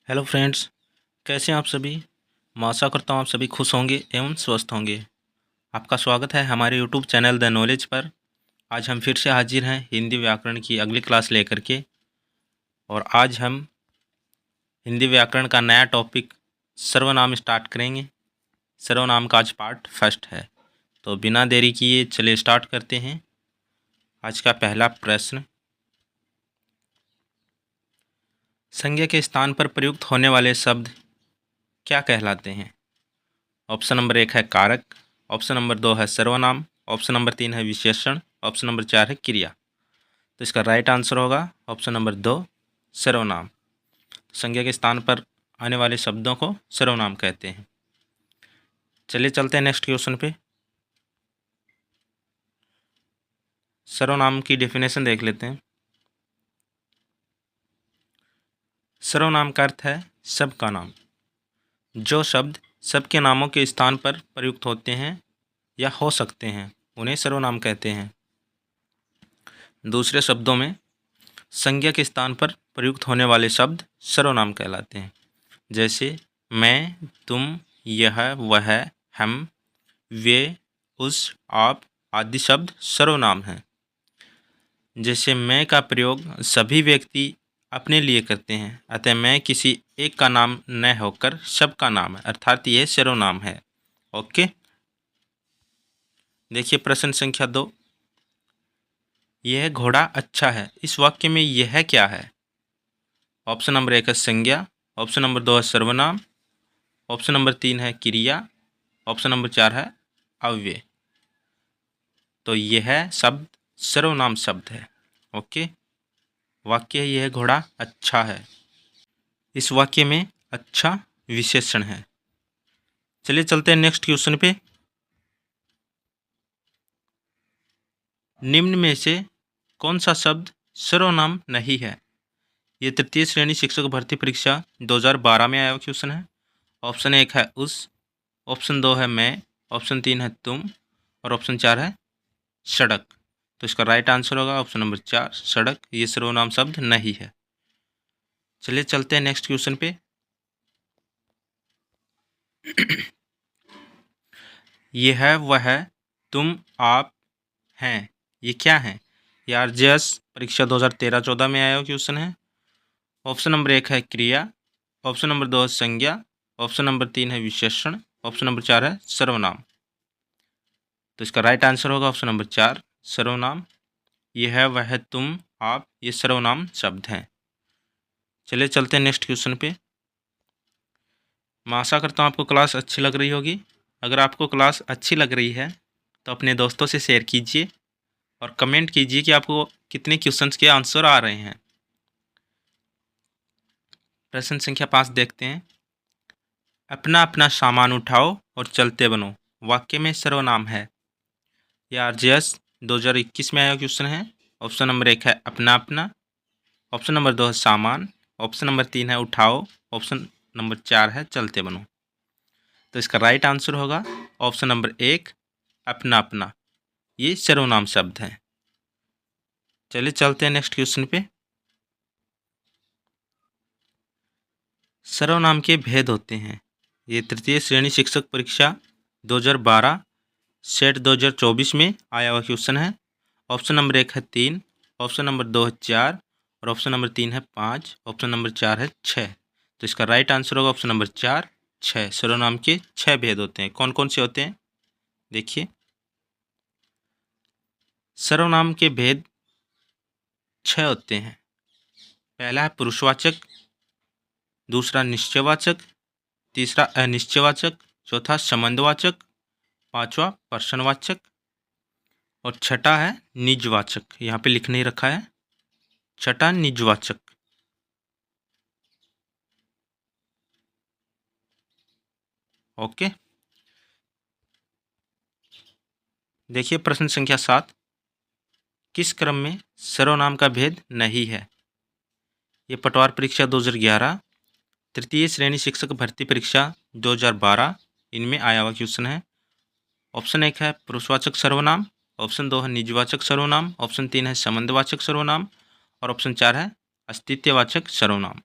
Hello friends, कैसे हैं आप सभी। मैं आशा करता हूँ आप सभी खुश होंगे एवं स्वस्थ होंगे। आपका स्वागत है हमारे यूट्यूब चैनल द नॉलेज पर। आज हम फिर से हाजिर हैं हिंदी व्याकरण की अगली क्लास लेकर के। और आज हम हिंदी व्याकरण का नया टॉपिक सर्वनाम स्टार्ट करेंगे। सर्वनाम का आज पार्ट फर्स्ट है। तो बिना देरी किए चलिए स्टार्ट करते हैं। आज का पहला प्रश्न, संज्ञा के स्थान पर प्रयुक्त होने वाले शब्द क्या कहलाते हैं। ऑप्शन नंबर 1 है कारक, ऑप्शन नंबर 2 है सर्वनाम, ऑप्शन नंबर 3 है विशेषण, ऑप्शन नंबर 4 है क्रिया। तो इसका राइट आंसर होगा ऑप्शन नंबर 2 सर्वनाम। संज्ञा के स्थान पर आने वाले शब्दों को सर्वनाम कहते हैं। चलिए चलते हैं नेक्स्ट क्वेश्चन पे। सर्वनाम की डेफिनेशन देख लेते हैं। सर्वनाम का अर्थ है सबका नाम। जो शब्द सबके नामों के स्थान पर प्रयुक्त होते हैं या हो सकते हैं उन्हें सर्वनाम कहते हैं। दूसरे शब्दों में संज्ञा के स्थान पर प्रयुक्त होने वाले शब्द सर्वनाम कहलाते हैं। जैसे मैं, तुम, यह, वह, हम, वे, उस, आप आदि शब्द सर्वनाम हैं। जैसे मैं का प्रयोग सभी व्यक्ति अपने लिए करते हैं, अतः मैं किसी एक का नाम न होकर सबका नाम है, अर्थात यह सर्वनाम है। ओके, देखिए प्रश्न संख्या 2। यह घोड़ा अच्छा है, इस वाक्य में यह क्या है। ऑप्शन नंबर 1 है संज्ञा, ऑप्शन नंबर 2 है सर्वनाम, ऑप्शन नंबर 3 है क्रिया, ऑप्शन नंबर 4 है अव्यय। तो यह शब्द सर्वनाम शब्द है। ओके, वाक्य है यह घोड़ा अच्छा है। इस वाक्य में अच्छा विशेषण है। चलिए चलते हैं नेक्स्ट क्वेश्चन पे। निम्न में से कौन सा शब्द सर्वनाम नहीं है। ये तृतीय श्रेणी शिक्षक भर्ती परीक्षा 2012 में आया हुआ क्वेश्चन है। ऑप्शन 1 है उस, ऑप्शन 2 है मैं, ऑप्शन 3 है तुम और ऑप्शन 4 है सड़क। तो इसका राइट आंसर होगा ऑप्शन नंबर 4 सड़क। ये सर्वनाम शब्द नहीं है। चलिए चलते हैं नेक्स्ट क्वेश्चन पे। यह है वह, तुम, आप, हैं, ये क्या है। ये आरजेएस परीक्षा 2013-14 में आया हुआ क्वेश्चन है। ऑप्शन नंबर 1 है क्रिया, ऑप्शन नंबर 2 है संज्ञा, ऑप्शन नंबर 3 है विशेषण, ऑप्शन नंबर 4 है सर्वनाम। तो इसका राइट आंसर होगा ऑप्शन नंबर 4 सर्वनाम। यह है वह, तुम, आप, ये सर्वनाम शब्द हैं। चलिए चलते हैं नेक्स्ट क्वेश्चन पे। मैं आशा करता हूँ आपको क्लास अच्छी लग रही होगी। अगर आपको क्लास अच्छी लग रही है तो अपने दोस्तों से शेयर कीजिए और कमेंट कीजिए कि आपको कितने क्वेश्चंस के आंसर आ रहे हैं। प्रश्न संख्या 5 देखते हैं। अपना अपना सामान उठाओ और चलते बनो वाक्य में सर्वनाम है। यह आरजेएस 2021 में आया क्वेश्चन है। ऑप्शन नंबर 1 है अपना अपना, ऑप्शन नंबर 2 है सामान, ऑप्शन नंबर 3 है उठाओ, ऑप्शन नंबर 4 है चलते बनो। तो इसका राइट आंसर होगा ऑप्शन नंबर 1 अपना अपना। ये सर्वनाम शब्द हैं। चलिए चलते हैं नेक्स्ट क्वेश्चन पे। सर्वनाम के भेद होते हैं। ये तृतीय श्रेणी शिक्षक परीक्षा 2012 सेट 2024 में आया हुआ क्वेश्चन है। ऑप्शन नंबर 1 है 3, ऑप्शन नंबर 2 है 4 और ऑप्शन नंबर 3 है 5, ऑप्शन नंबर 4 है 6। तो इसका राइट आंसर होगा ऑप्शन नंबर 4 6। सर्वनाम के 6 भेद होते हैं। कौन कौन से होते हैं देखिए। सर्वनाम के भेद 6 होते हैं। पहला है पुरुषवाचक, दूसरा निश्चयवाचक, तीसरा अनिश्चयवाचक, चौथा संबंधवाचक, पांचवा प्रश्नवाचक और छठा है निजवाचक। यहाँ पे लिख नहीं रखा है, छठा निजवाचक। ओके, देखिए प्रश्न संख्या 7। किस क्रम में सर्वनाम का भेद नहीं है। ये पटवार परीक्षा 2011, तृतीय श्रेणी शिक्षक भर्ती परीक्षा 2012 इनमें आया हुआ क्वेश्चन है। ऑप्शन 1 है पुरुषवाचक सर्वनाम, ऑप्शन 2 है निजवाचक सर्वनाम, ऑप्शन 3 है संबंधवाचक सर्वनाम और ऑप्शन 4 है अस्तित्ववाचक सर्वनाम।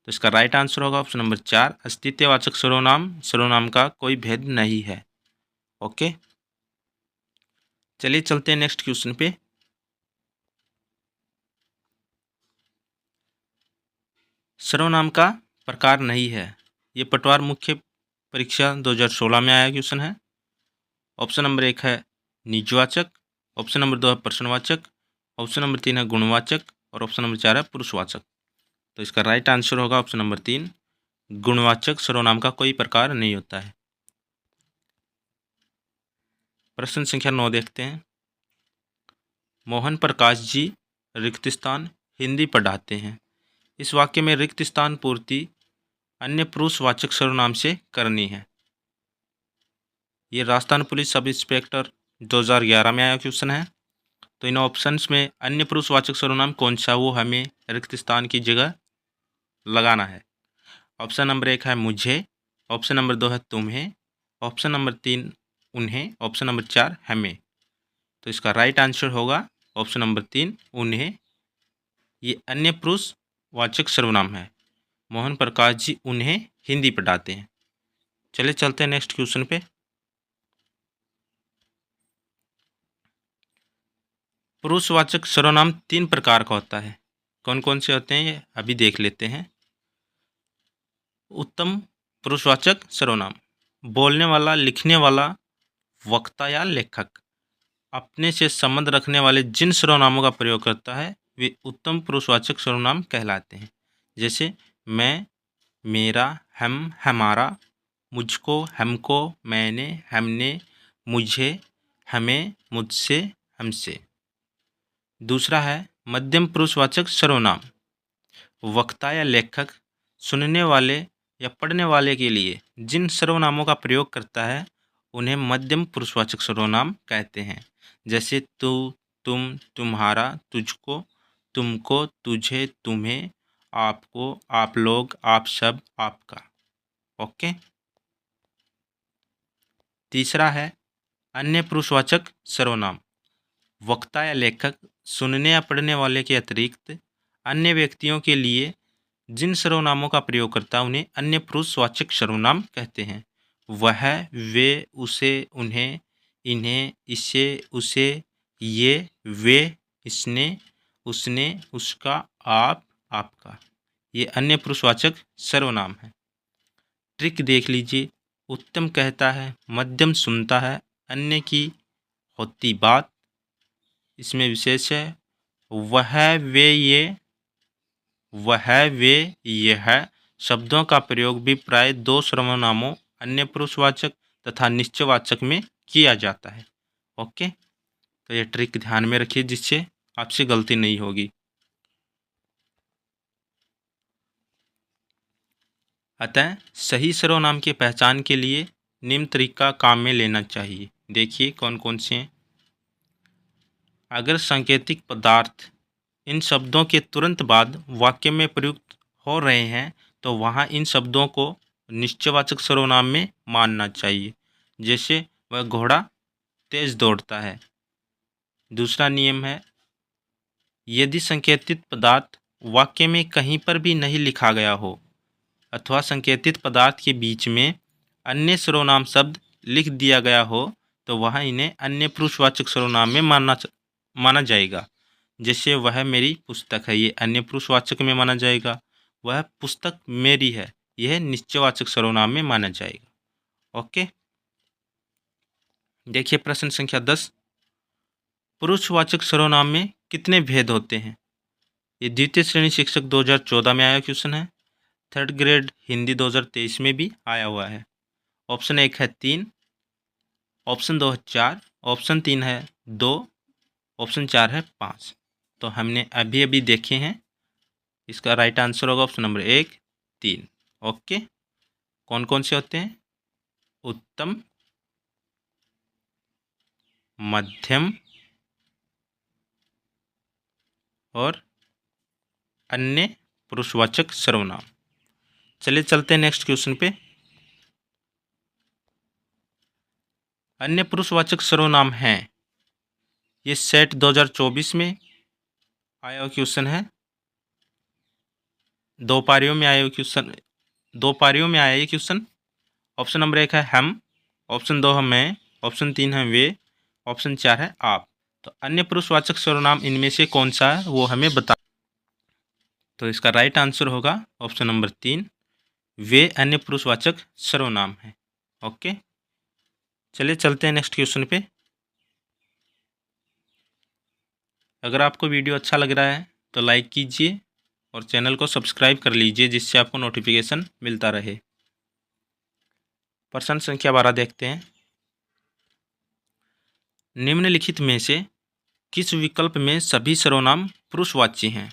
तो इसका राइट आंसर होगा ऑप्शन नंबर 4, अस्तित्ववाचक सर्वनाम सर्वनाम का कोई भेद नहीं है। ओके, चलिए चलते हैं नेक्स्ट क्वेश्चन पे। सर्वनाम का प्रकार नहीं है, ये पटवार मुख्य परीक्षा 2016 में आया क्वेश्चन है। ऑप्शन नंबर 1 है निजवाचक, ऑप्शन नंबर 2 है प्रश्नवाचक, ऑप्शन नंबर 3 है गुणवाचक और ऑप्शन नंबर 4 है पुरुषवाचक। तो इसका राइट आंसर होगा ऑप्शन नंबर 3, गुणवाचक सर्वनाम का कोई प्रकार नहीं होता है। प्रश्न संख्या 9 देखते हैं। मोहन प्रकाश जी रिक्त स्थान हिंदी पढ़ाते हैं। इस वाक्य में रिक्त स्थान पूर्ति अन्य पुरुषवाचक सर्वनाम से करनी है। ये राजस्थान पुलिस सब इंस्पेक्टर 2011 में आया क्वेश्चन है। तो इन ऑप्शंस में अन्य पुरुषवाचक सर्वनाम कौन सा वो हमें रिक्त स्थान की जगह लगाना है। ऑप्शन नंबर 1 है मुझे, ऑप्शन नंबर 2 है तुम्हें, ऑप्शन नंबर 3 उन्हें, ऑप्शन नंबर 4 हमें। तो इसका राइट आंसर होगा ऑप्शन नंबर 3 उन्हें। ये अन्य पुरुषवाचक सर्वनाम है। मोहन प्रकाश जी उन्हें हिंदी पढ़ाते हैं। चलिए चलते हैं नेक्स्ट क्वेश्चन पे। पुरुषवाचक सर्वनाम 3 प्रकार का होता है। कौन कौन से होते हैं ये अभी देख लेते हैं। उत्तम पुरुषवाचक सर्वनाम, बोलने वाला, लिखने वाला, वक्ता या लेखक अपने से संबंध रखने वाले जिन सर्वनामों का प्रयोग करता है वे उत्तम पुरुषवाचक सर्वनाम कहलाते हैं। जैसे मैं, मेरा, हम, हमारा, मुझको, हमको, मैंने, हमने, मुझे, हमें, मुझसे, हमसे। दूसरा है मध्यम पुरुषवाचक सर्वनाम, वक्ता या लेखक सुनने वाले या पढ़ने वाले के लिए जिन सर्वनामों का प्रयोग करता है उन्हें मध्यम पुरुषवाचक सर्वनाम कहते हैं। जैसे तू, तुम, तुम्हारा, तुझको, तुमको, तुझे, तुम्हें, आपको, आप लोग, आप सब, आपका। ओके। तीसरा है अन्य पुरुषवाचक सर्वनाम, वक्ता या लेखक सुनने या पढ़ने वाले के अतिरिक्त अन्य व्यक्तियों के लिए जिन सर्वनामों का प्रयोग करता है उन्हें अन्य पुरुषवाचक सर्वनाम कहते हैं। वह, वे, उसे, उन्हें, इन्हें, इसे, उसे, ये, वे, इसने, उसने, उसका, आप, आपका। ये अन्य पुरुषवाचक सर्वनाम है। ट्रिक देख लीजिए। उत्तम कहता है, मध्यम सुनता है, अन्य की होती बात इसमें विशेष है। वह, वे, ये, वह, वे, यह शब्दों का प्रयोग भी प्राय 2 सर्वनामों अन्य पुरुषवाचक तथा निश्चयवाचक में किया जाता है। ओके, तो ये ट्रिक ध्यान में रखिए जिससे आपसे गलती नहीं होगी। अतः सही सर्वनाम की पहचान के लिए निम्न तरीका काम में लेना चाहिए। देखिए कौन कौन से हैं। अगर सांकेतिक पदार्थ इन शब्दों के तुरंत बाद वाक्य में प्रयुक्त हो रहे हैं तो वहाँ इन शब्दों को निश्चयवाचक सर्वनाम में मानना चाहिए। जैसे वह घोड़ा तेज दौड़ता है। दूसरा नियम है, यदि संकेतित पदार्थ वाक्य में कहीं पर भी नहीं लिखा गया हो अथवा संकेतित पदार्थ के बीच में अन्य सर्वनाम शब्द लिख दिया गया हो तो वह इन्हें अन्य पुरुषवाचक सर्वनाम में माना जाएगा। जैसे वह मेरी पुस्तक है, ये अन्य पुरुषवाचक में माना जाएगा। वह पुस्तक मेरी है, यह निश्चयवाचक सर्वनाम में माना जाएगा। ओके, देखिए प्रश्न संख्या 10। पुरुषवाचक सर्वनाम में कितने भेद होते हैं। ये द्वितीय श्रेणी शिक्षक 2014 में आया क्वेश्चन है। 3rd ग्रेड हिंदी 2023 में भी आया हुआ है। ऑप्शन 1 है 3, ऑप्शन 2 है 4, ऑप्शन 3 है 2, ऑप्शन 4 है 5। तो हमने अभी अभी देखे हैं, इसका राइट आंसर होगा ऑप्शन नंबर 1, 3। ओके, कौन कौन से होते हैं। उत्तम, मध्यम और अन्य पुरुषवाचक सर्वनाम। चलिए चलते हैं नेक्स्ट क्वेश्चन पे। अन्य पुरुषवाचक सर्वनाम हैं, ये सेट 2024 में आया हुआ क्वेश्चन है। दो पारियों में आया क्वेश्चन, दो पारियों में आया ये क्वेश्चन। ऑप्शन नंबर 1 है हम, ऑप्शन 2 है मैं, ऑप्शन 3 है वे, ऑप्शन 4 है आप। तो अन्य पुरुषवाचक सर्वनाम इनमें से कौन सा है वो हमें बता। तो इसका राइट आंसर होगा ऑप्शन नंबर 3, वे अन्य पुरुषवाचक सर्वनाम है। ओके, चलिए चलते हैं नेक्स्ट क्वेश्चन पे। अगर आपको वीडियो अच्छा लग रहा है तो लाइक कीजिए और चैनल को सब्सक्राइब कर लीजिए, जिससे आपको नोटिफिकेशन मिलता रहे। प्रश्न संख्या 12 देखते हैं। निम्नलिखित में से किस विकल्प में सभी सर्वनाम पुरुषवाची हैं?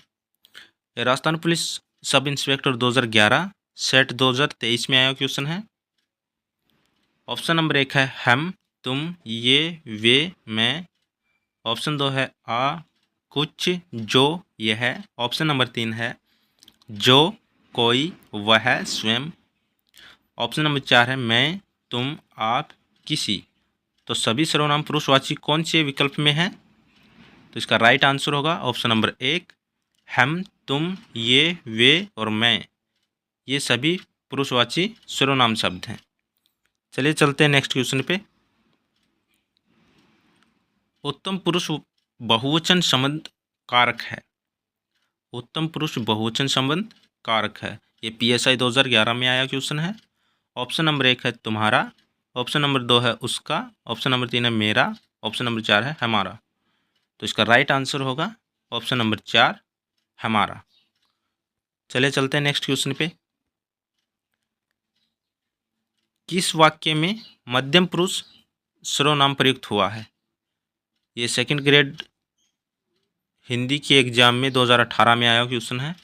Rajasthan police sub inspector 2011 set 2023 में आया क्वेश्चन है। ऑप्शन नंबर 1 है हम, तुम, ये, वे, मैं। ऑप्शन 2 है आ, कुछ, जो, यह। ऑप्शन नंबर 3 है जो, कोई, वह, स्वयं। ऑप्शन नंबर 4 है मैं, तुम, आप, किसी। तो सभी सर्वनाम पुरुषवाची कौन से विकल्प में है? तो इसका राइट आंसर होगा ऑप्शन नंबर 1, हम, तुम, ये, वे और मैं। ये सभी पुरुषवाची सर्वनाम शब्द हैं। चलिए चलते हैं नेक्स्ट क्वेश्चन पे। उत्तम पुरुष बहुवचन संबंध कारक है। उत्तम पुरुष बहुवचन संबंध कारक है, ये PSI 2011 में आया क्वेश्चन है। ऑप्शन नंबर 1 है तुम्हारा, ऑप्शन नंबर 2 है उसका, ऑप्शन नंबर 3 है मेरा, ऑप्शन नंबर 4 है हमारा। तो इसका राइट आंसर होगा ऑप्शन नंबर 4, हमारा। चलिए चलते हैं नेक्स्ट क्वेश्चन पे। किस वाक्य में मध्यम पुरुष सर्वनाम प्रयुक्त हुआ है? ये सेकंड ग्रेड हिंदी के एग्जाम में 2018 में आया क्वेश्चन है।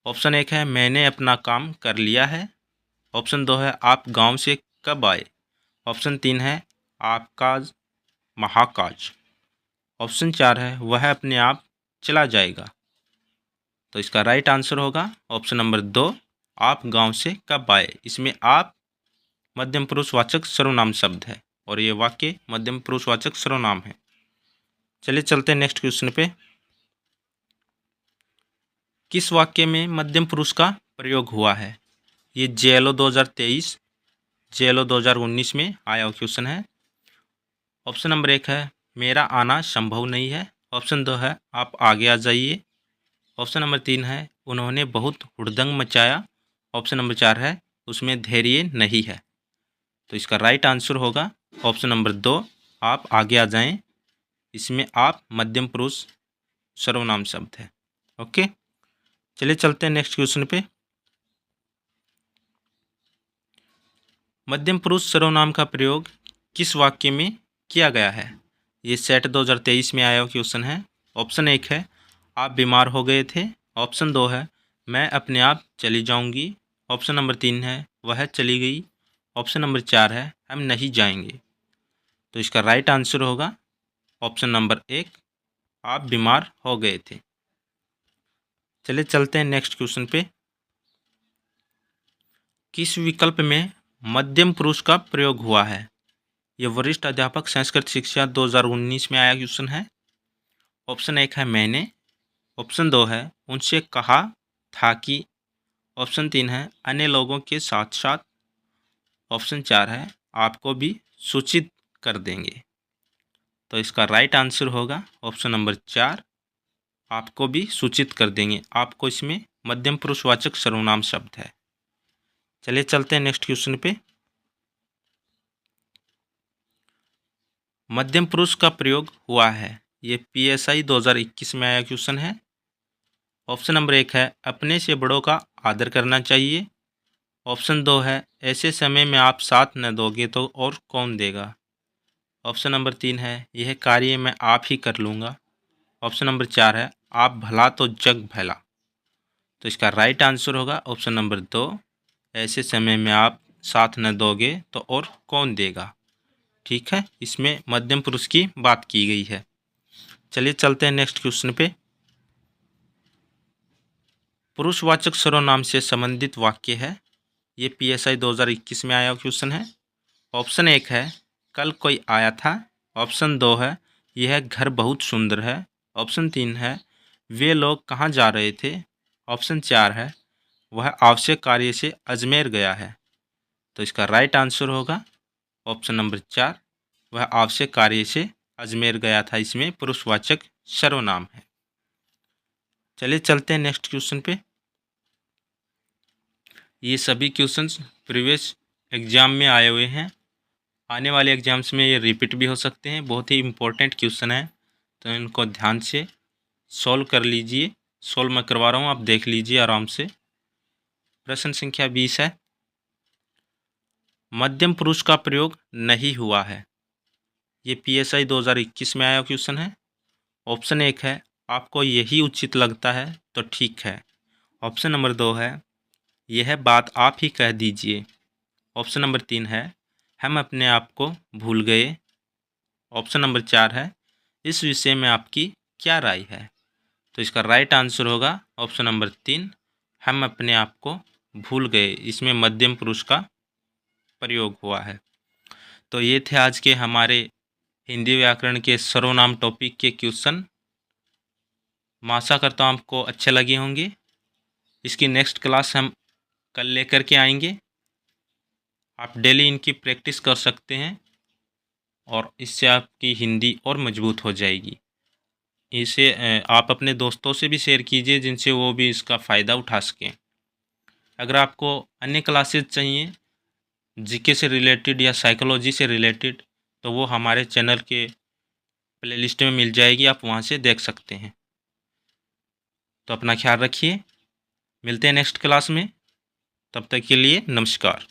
ऑप्शन 1 है मैंने अपना काम कर लिया है, ऑप्शन 2 है आप गांव से कब आए, ऑप्शन 3 है आपका महाकाज, ऑप्शन 4 है वह अपने आप चला जाएगा। तो इसका राइट आंसर होगा ऑप्शन नंबर 2, आप गांव से कब आए। इसमें आप मध्यम पुरुषवाचक सर्वनाम शब्द है और ये वाक्य मध्यम पुरुषवाचक सर्वनाम है। चलिए चलते हैं नेक्स्ट क्वेश्चन पे। किस वाक्य में मध्यम पुरुष का प्रयोग हुआ है? ये JLO 2023, JLO 2019 में आया क्वेश्चन है। ऑप्शन नंबर 1 है मेरा आना संभव नहीं है, ऑप्शन 2 है आप आगे आ जाइए, ऑप्शन नंबर 3 है उन्होंने बहुत हुड़दंग मचाया, ऑप्शन नंबर 4 है उसमें धैर्य नहीं है। तो इसका राइट आंसर होगा ऑप्शन नंबर 2, आप आगे आ जाएं। इसमें आप मध्यम पुरुष सर्वनाम शब्द है। ओके, चलिए चलते हैं नेक्स्ट क्वेश्चन पे। मध्यम पुरुष सर्वनाम का प्रयोग किस वाक्य में किया गया है? ये सेट 2023 में आया क्वेश्चन है। ऑप्शन 1 है आप बीमार हो गए थे, ऑप्शन 2 है मैं अपने आप चली जाऊंगी, ऑप्शन नंबर 3 है वह चली गई, ऑप्शन नंबर 4 है हम नहीं जाएंगे। तो इसका राइट आंसर होगा ऑप्शन नंबर 1, आप बीमार हो गए थे। चलिए चलते हैं नेक्स्ट क्वेश्चन पे। किस विकल्प में मध्यम पुरुष का प्रयोग हुआ है? यह वरिष्ठ अध्यापक संस्कृत शिक्षा 2019 में आया क्वेश्चन है। ऑप्शन 1 है मैंने, ऑप्शन 2 है उनसे कहा था कि, ऑप्शन 3 है अन्य लोगों के साथ साथ, ऑप्शन 4 है आपको भी सूचित कर देंगे। तो इसका राइट आंसर होगा ऑप्शन नंबर 4, आपको भी सूचित कर देंगे। आपको इसमें मध्यम पुरुषवाचक सर्वनाम शब्द है। चलिए चलते हैं नेक्स्ट क्वेश्चन पे। मध्यम पुरुष का प्रयोग हुआ है, ये PSI 2021 में आया क्वेश्चन है। ऑप्शन नंबर 1 है अपने से बड़ों का आदर करना चाहिए, ऑप्शन 2 है ऐसे समय में आप साथ न दोगे तो और कौन देगा, ऑप्शन नंबर 3 है यह कार्य मैं आप ही कर लूँगा, ऑप्शन नंबर 4 है आप भला तो जग भला। तो इसका राइट आंसर होगा ऑप्शन नंबर 2, ऐसे समय में आप साथ न दोगे तो और कौन देगा। ठीक है, इसमें मध्यम पुरुष की बात की गई है। चलिए चलते हैं नेक्स्ट क्वेश्चन पे। पुरुषवाचक सर्वनाम से संबंधित वाक्य है, ये PSI 2021 में आया क्वेश्चन है। ऑप्शन 1 है कल कोई आया था, ऑप्शन 2 है यह घर बहुत सुंदर है, ऑप्शन 3 है वे लोग कहाँ जा रहे थे, ऑप्शन 4 है वह आवश्यक कार्य से अजमेर गया है। तो इसका राइट आंसर होगा ऑप्शन नंबर 4, वह आवश्यक कार्य से अजमेर गया था। इसमें पुरुषवाचक सर्वनाम है। चलिए चलते हैं नेक्स्ट क्वेश्चन पे। ये सभी क्वेश्चंस प्रीवियस एग्जाम में आए हुए हैं। आने वाले एग्जाम्स में ये रिपीट भी हो सकते हैं। बहुत ही इम्पोर्टेंट क्वेश्चन है, तो इनको ध्यान से सॉल्व कर लीजिए। सॉल्व मैं करवा रहा हूँ, आप देख लीजिए आराम से। प्रश्न संख्या 20 है, मध्यम पुरुष का प्रयोग नहीं हुआ है। ये PSI 2021 में आया क्वेश्चन है। ऑप्शन 1 है आपको यही उचित लगता है तो ठीक है। ऑप्शन नंबर 2 है यह बात आप ही कह दीजिए। ऑप्शन नंबर 3 है हम अपने आप को भूल गए। ऑप्शन नंबर 4 है इस विषय में आपकी क्या राय है। तो इसका राइट आंसर होगा ऑप्शन नंबर 3, हम अपने आप को भूल गए। इसमें मध्यम पुरुष का प्रयोग हुआ है। तो ये थे आज के हमारे हिंदी व्याकरण के सर्वनाम टॉपिक के क्वेश्चन। मैं आशा करता हूँ आपको अच्छे लगे होंगे। इसकी नेक्स्ट क्लास हम कल लेकर के आएंगे। आप डेली इनकी प्रैक्टिस कर सकते हैं और इससे आपकी हिंदी और मजबूत हो जाएगी। इसे आप अपने दोस्तों से भी शेयर कीजिए जिनसे वो भी इसका फ़ायदा उठा सकें। अगर आपको अन्य क्लासेस चाहिए जीके से रिलेटेड या साइकोलॉजी से रिलेटेड, तो वो हमारे चैनल के प्लेलिस्ट में मिल जाएगी, आप वहाँ से देख सकते हैं। तो अपना ख्याल रखिए, मिलते हैं नेक्स्ट क्लास में। तब तक के लिए नमस्कार।